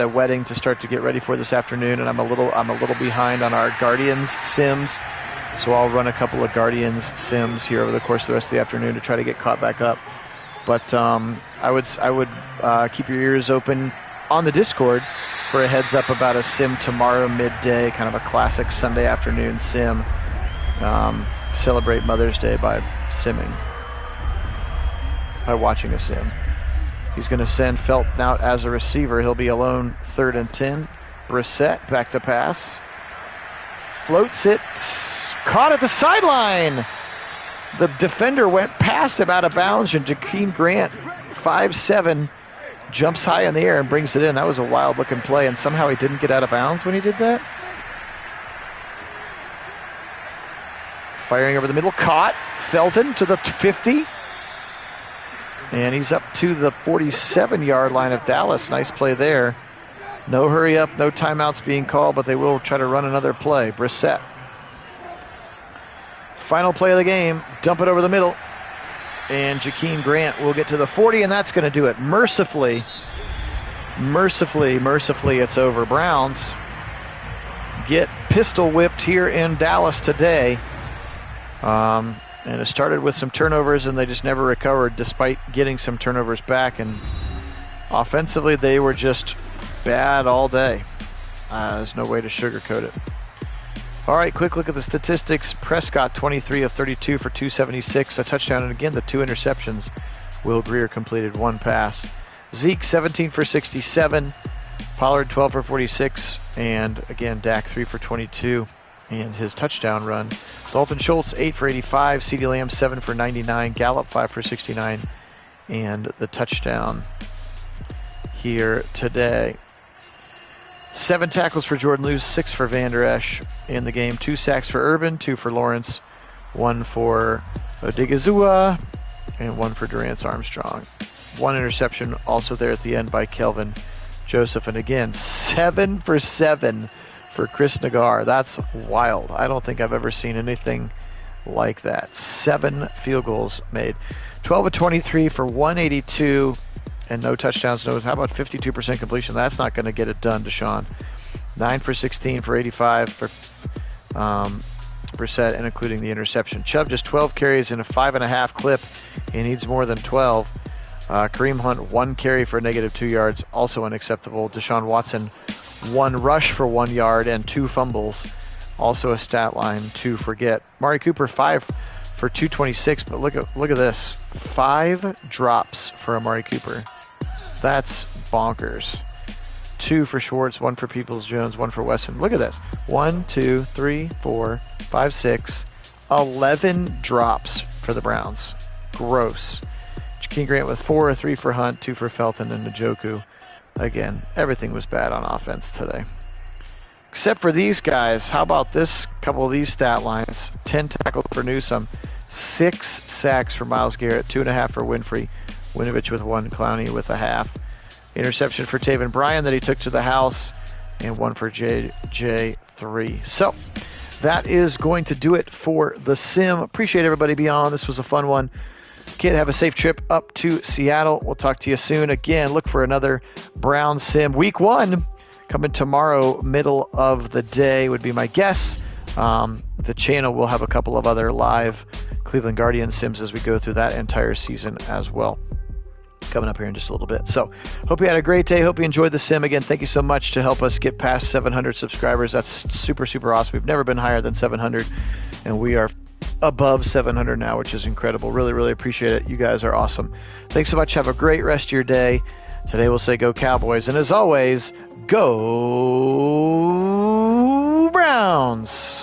wedding to start to get ready for this afternoon, and I'm a little behind on our Guardians sims. So I'll run a couple of Guardians sims here over the course of the rest of the afternoon to try to get caught back up. But I would keep your ears open on the Discord for a heads up about a sim tomorrow midday, kind of a classic Sunday afternoon sim. Celebrate Mother's Day by simming, by watching a sim. He's going to send Felton out as a receiver. He'll be alone 3rd and 10. Brissett back to pass. Floats it. Caught at the sideline. The defender went past him out of bounds, and Jakeem Grant, 5'7", jumps high in the air and brings it in. That was a wild-looking play, and somehow he didn't get out of bounds when he did that. Firing over the middle. Caught. Felton to the 50. And he's up to the 47-yard line of Dallas. Nice play there. No hurry up, no timeouts being called, but they will try to run another play. Brissett. Final play of the game. Dump it over the middle. And Jakeem Grant will get to the 40, and that's going to do it. Mercifully, it's over. Browns get pistol whipped here in Dallas today. And it started with some turnovers, and they just never recovered despite getting some turnovers back. And offensively, they were just bad all day. There's no way to sugarcoat it. All right, quick look at the statistics. Prescott, 23 of 32 for 276, a touchdown, and again, the 2 interceptions. Will Grier completed 1 pass. Zeke, 17 for 67. Pollard, 12 for 46. And again, Dak, 3 for 22. And his touchdown run. Dalton Schultz, 8 for 85. CeeDee Lamb, 7 for 99. Gallup, 5 for 69. And the touchdown here today. 7 tackles for Jordan Lewis, 6 for Van Der Esch in the game. 2 sacks for Urban, 2 for Lawrence, 1 for Odigizua, and 1 for Durance Armstrong. 1 interception also there at the end by Kelvin Joseph. And again, 7 for 7 for Chris Nagar. That's wild. I don't think I've ever seen anything like that. 7 field goals made. 12 of 23 for 182 and no touchdowns. No, how about 52% completion? That's not going to get it done, Deshaun. 9 for 16 for 85 for Brissett, and including the interception. Chubb just 12 carries in a 5.5 clip. He needs more than 12. Kareem Hunt, 1 carry for -2 yards, also unacceptable. Deshaun Watson, 1 rush for 1 yard and 2 fumbles, also a stat line to forget. Amari Cooper, 5 for 226, but look at this. 5 drops for Amari Cooper. That's bonkers. 2 for Schwartz, 1 for Peoples-Jones, 1 for Wesson. Look at this. 1, 2, 3, 4, 5, 6, 11 drops for the Browns. Gross. Jakeem Grant with 4, 3 for Hunt, 2 for Felton, and Njoku. Again, everything was bad on offense today. Except for these guys. How about this couple of these stat lines? 10 tackles for Newsome, 6 sacks for Myles Garrett, 2.5 for Winfrey, Winovich with 1, Clowney with a half. Interception for Taven Bryan that he took to the house, and 1 for JJ3. So that is going to do it for the sim. Appreciate everybody being on. This was a fun one. Kid, have a safe trip up to Seattle. We'll talk to you soon. Again, look for another Brown sim. Week 1 coming tomorrow, middle of the day would be my guess. The channel will have a couple of other live Cleveland Guardians sims as we go through that entire season as well, coming up here in just a little bit. So hope you had a great day. Hope you enjoyed the sim. Again, thank you so much to help us get past 700 subscribers. That's super, super awesome. We've never been higher than 700, and we are above 700 now, which is incredible. Really, really appreciate it. You guys are awesome. Thanks so much. Have a great rest of your day. Today we'll say go Cowboys. And as always, go Browns.